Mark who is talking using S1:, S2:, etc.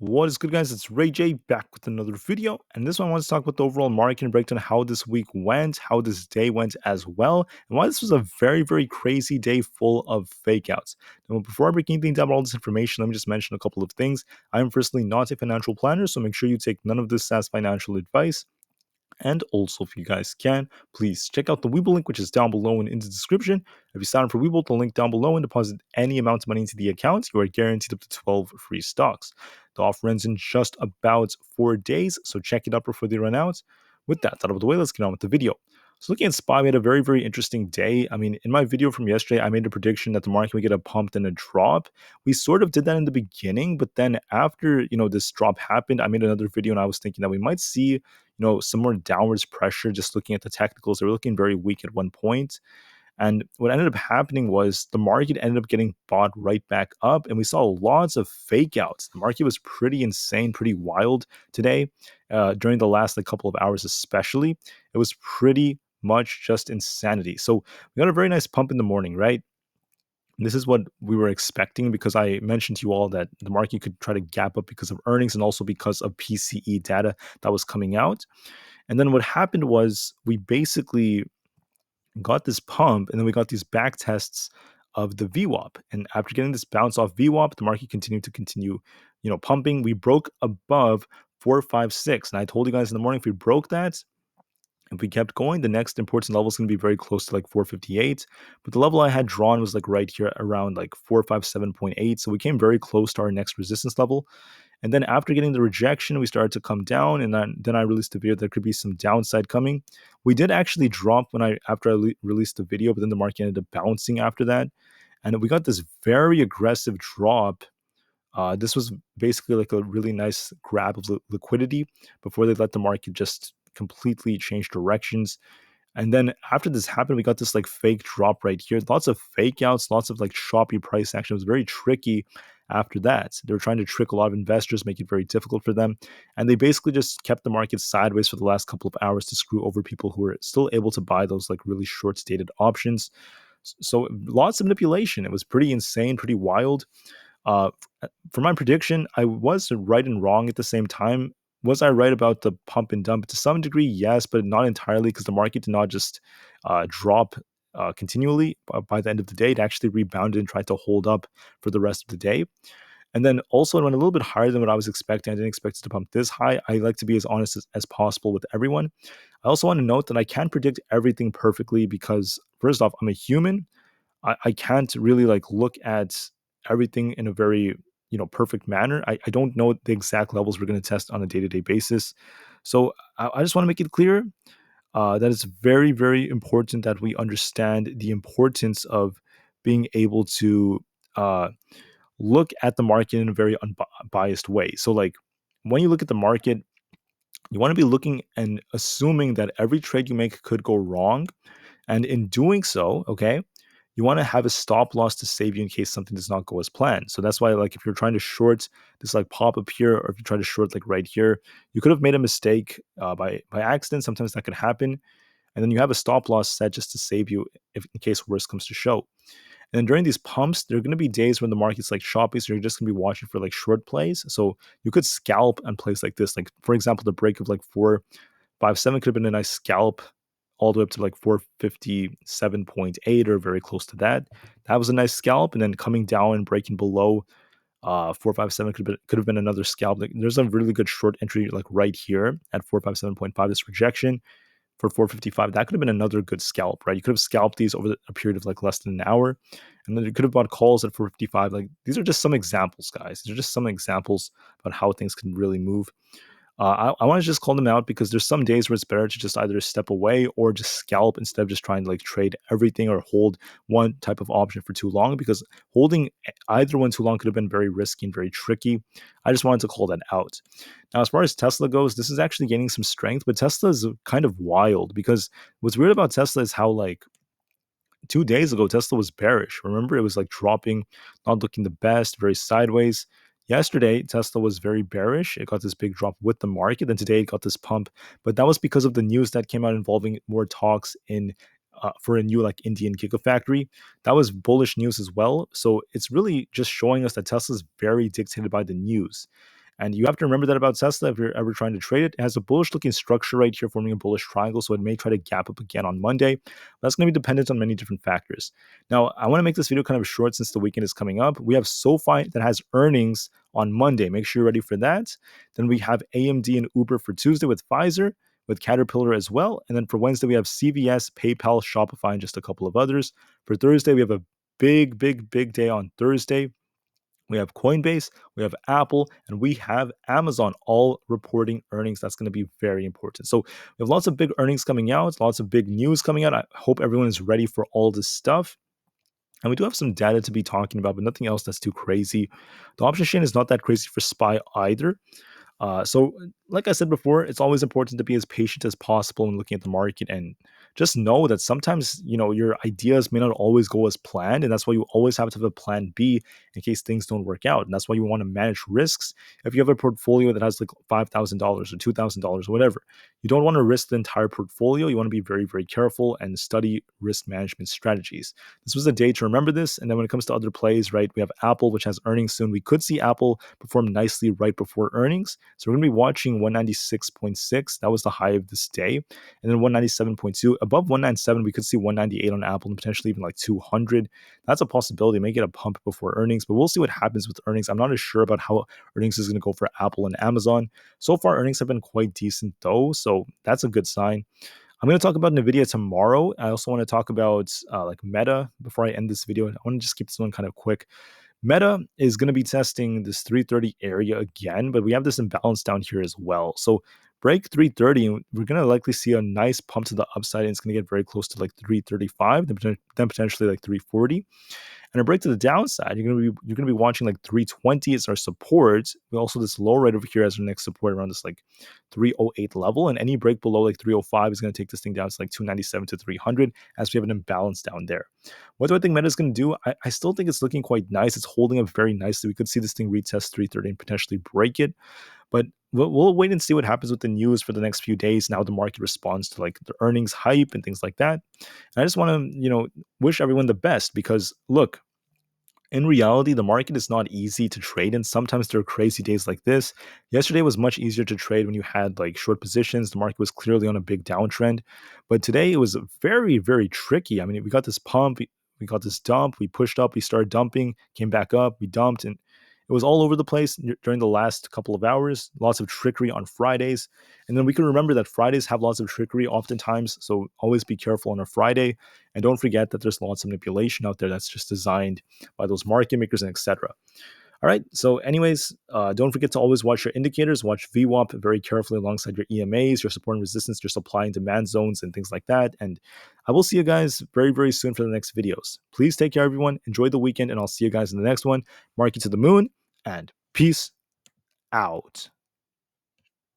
S1: What is good, guys? It's Rey-Jay back with another video, and this one I want to talk about the overall market and break down how this week went, how this day went as well, and why this was a very crazy day full of fake outs. Now, before I break anything down about all this information, let me just mention a couple of things. I am firstly not a financial planner, so make sure you take none of this as financial advice. And also, if you guys can, please check out the Webull link, which is down below and in the description. If you sign up for Webull, the link down below, and deposit any amount of money into the account, you are guaranteed up to 12 free stocks. The offer ends in just about 4 days, so check it out before they run out. With that out of the way, let's get on with the video. So looking at SPY, we had a very interesting day. I mean, in my video from yesterday, I made a prediction that the market would get a pump and a drop. We sort of did that in the beginning, but then after, this drop happened, I made another video and I was thinking that we might see some more downwards pressure just looking at the technicals. They were looking very weak at one point. And what ended up happening was the market ended up getting bought right back up, and we saw lots of fake outs. The market was pretty insane, pretty wild today during the last couple of hours, especially. It was pretty much just insanity. So we got a very nice pump in the morning, right? This is what we were expecting because I mentioned to you all that the market could try to gap up because of earnings and also because of PCE data that was coming out. And then what happened was we basically got this pump and then we got these back tests of the VWAP. And after getting this bounce off VWAP, the market continued to pumping. We broke above 456. And I told you guys in the morning, if we broke that, if we kept going, the next important level is going to be very close to 458. But the level I had drawn was right here around 457.8. So we came very close to our next resistance level. And then after getting the rejection, we started to come down, and then I released a video. There could be some downside coming. We did actually drop after I released the video, but then the market ended up bouncing after that, and we got this very aggressive drop. This was basically a really nice grab of liquidity before they let the market just completely change directions. And then after this happened, we got this fake drop right here. Lots of fake outs, lots of choppy price action. It was very tricky after that. They were trying to trick a lot of investors, make it very difficult for them. And they basically just kept the market sideways for the last couple of hours to screw over people who were still able to buy those really short dated options. So lots of manipulation. It was pretty insane, pretty wild. Uh, for my prediction, I was right and wrong at the same time. Was I right about the pump and dump? To some degree, yes, but not entirely because the market did not just drop continually. By the end of the day, it actually rebounded and tried to hold up for the rest of the day. And then also it went a little bit higher than what I was expecting. I didn't expect it to pump this high. I like to be as honest as possible with everyone. I also want to note that I can't predict everything perfectly because, first off, I'm a human. I can't really look at everything in a very perfect manner. I don't know the exact levels we're going to test on a day-to-day basis. So I just want to make it clear that it's very important that we understand the importance of being able to look at the market in a very unbiased way. So when you look at the market, you want to be looking and assuming that every trade you make could go wrong. And in doing so, okay, you want to have a stop loss to save you in case something does not go as planned. So that's why, if you're trying to short this pop up here, or if you try to short right here, you could have made a mistake by accident. Sometimes that could happen, and then you have a stop loss set just to save you if in case worse comes to show. And then during these pumps, there are going to be days when the market's choppy, so you're just going to be watching for short plays. So you could scalp on plays like this. For example, the break of 457 could have been a nice scalp all the way up to 457.8 or very close to that. That was a nice scalp, and then coming down and breaking below 457 could have been another scalp. There's a really good short entry right here at 457.5. This rejection for 455, that could have been another good scalp, right? You could have scalped these over a period of less than an hour, and then you could have bought calls at 455. These are just some examples, guys. These are just some examples about how things can really move. I want to just call them out because there's some days where it's better to just either step away or just scalp instead of just trying to trade everything or hold one type of option for too long, because holding either one too long could have been very risky and very tricky. I just wanted to call that out. Now, as far as Tesla goes, this is actually gaining some strength, but Tesla is kind of wild because what's weird about Tesla is how 2 days ago Tesla was bearish. Remember, it was dropping, not looking the best, very sideways. Yesterday, Tesla was very bearish. It got this big drop with the market, and today it got this pump. But that was because of the news that came out involving more talks in for a new Indian gigafactory. That was bullish news as well. So it's really just showing us that Tesla is very dictated by the news. And you have to remember that about Tesla if you're ever trying to trade it. It has a bullish looking structure right here forming a bullish triangle, so it may try to gap up again on Monday. That's going to be dependent on many different factors. Now, I want to make this video kind of short since the weekend is coming up. We have SoFi that has earnings on Monday. Make sure you're ready for that. Then we have AMD and Uber for Tuesday with Pfizer, with Caterpillar as well. And then for Wednesday, we have CVS, PayPal, Shopify, and just a couple of others. For Thursday, we have a big day on Thursday. We have Coinbase, we have Aapl, and we have Amazon all reporting earnings. That's going to be very important. So we have lots of big earnings coming out, lots of big news coming out. I hope everyone is ready for all this stuff. And we do have some data to be talking about, but nothing else that's too crazy. The option chain is not that crazy for SPY either. So, like I said before, it's always important to be as patient as possible when looking at the market, and just know that sometimes your ideas may not always go as planned, and that's why you always have to have a plan B in case things don't work out. And that's why you want to manage risks. If you have a portfolio that has like $5,000 or $2,000 or whatever, you don't want to risk the entire portfolio. You want to be very careful and study risk management strategies. This was a day to remember this. And then when it comes to other plays, right, we have Aapl, which has earnings soon. We could see Aapl perform nicely right before earnings. So we're going to be watching 196.6. That was the high of this day. And then 197.2. Above 197, we could see 198 on Aapl and potentially even like 200. That's a possibility. It may get a pump before earnings, but we'll see what happens with earnings. I'm not as sure about how earnings is going to go for Aapl and Amazon. So far, earnings have been quite decent though, so that's a good sign. I'm going to talk about NVIDIA tomorrow. I also want to talk about like Meta before I end this video. I want to just keep this one kind of quick. Meta is going to be testing this 330 area again, but we have this imbalance down here as well. So break 330, and we're going to likely see a nice pump to the upside, and it's going to get very close to like 335, then potentially like 340. And a break to the downside, you're gonna be watching like 320 as our support. We also this low right over here as our next support around this like 308 level, and any break below like 305 is gonna take this thing down to like 297 to 300 as we have an imbalance down there. What do I think Meta is gonna do? I still think it's looking quite nice. It's holding up very nicely. We could see this thing retest 330 and potentially break it. But we'll wait and see what happens with the news for the next few days and how the market responds to like the earnings hype and things like that. And I just want to, wish everyone the best because look, in reality, the market is not easy to trade, and sometimes there are crazy days like this. Yesterday was much easier to trade when you had like short positions. The market was clearly on a big downtrend, but today it was very tricky. I mean, we got this pump, we got this dump, we pushed up, we started dumping, came back up, we dumped, and it was all over the place during the last couple of hours. Lots of trickery on Fridays, and then we can remember that Fridays have lots of trickery oftentimes. So always be careful on a Friday, and don't forget that there's lots of manipulation out there that's just designed by those market makers and etc. All right. So, anyways, don't forget to always watch your indicators. Watch VWAP very carefully alongside your EMAs, your support and resistance, your supply and demand zones, and things like that. And I will see you guys very soon for the next videos. Please take care, everyone. Enjoy the weekend, and I'll see you guys in the next one. Market to the moon, and peace out.